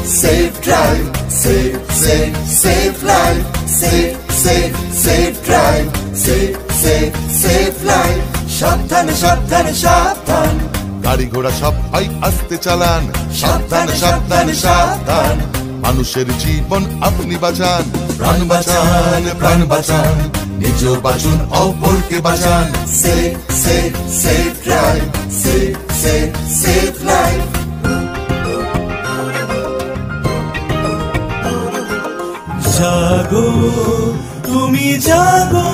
Safe drive, safe, safe, safe life. Safe, safe, safe drive, safe, safe, safe life. সাবধানে সাবধানে সাবধান, গাড়ি ঘোড়া সবাই আস্তে চালান। সাবধানে সাবধানে সাবধান, মানুষের জীবন আপনি বাঁচান। প্রাণ বাঁচান, প্রাণ বাঁচান, নিজেও বাঁচুন অপরকে বাঁচান। Safe, safe, safe drive, safe, safe, safe life. জাগো তুমি জাগো,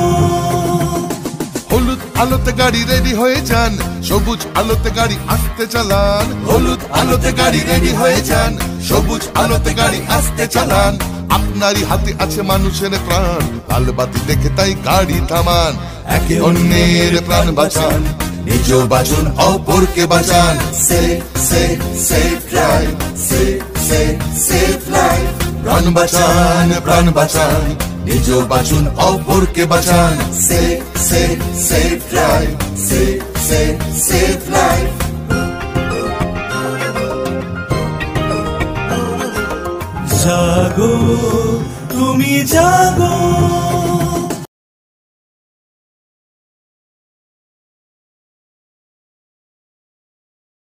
হলুদ আলোতে গাড়ি রেডি হয়ে যান, সবুজ আলোতে গাড়ি আস্তে চালান। হলুদ আলোতে গাড়ি রেডি হয়ে যান, সবুজ আলোতে গাড়ি আস্তে চালান। আপনারই হাতে আছে মানুষের প্রাণ, লাল বাতি দেখে তাই গাড়ি থামান। একে অন্যের প্রাণ বাঁচান, নিজেও বাঁচুন অপরকে বাঁচান। Safe, safe, safe drive, safe, safe, safe life. প্রাণ বাঁচান, প্রাণ বাঁচান, নিজেও বাঁচুন অপরকে বাঁচান। Safe, safe, safe drive, safe, safe, safe life. জাগো তুমি জাগো।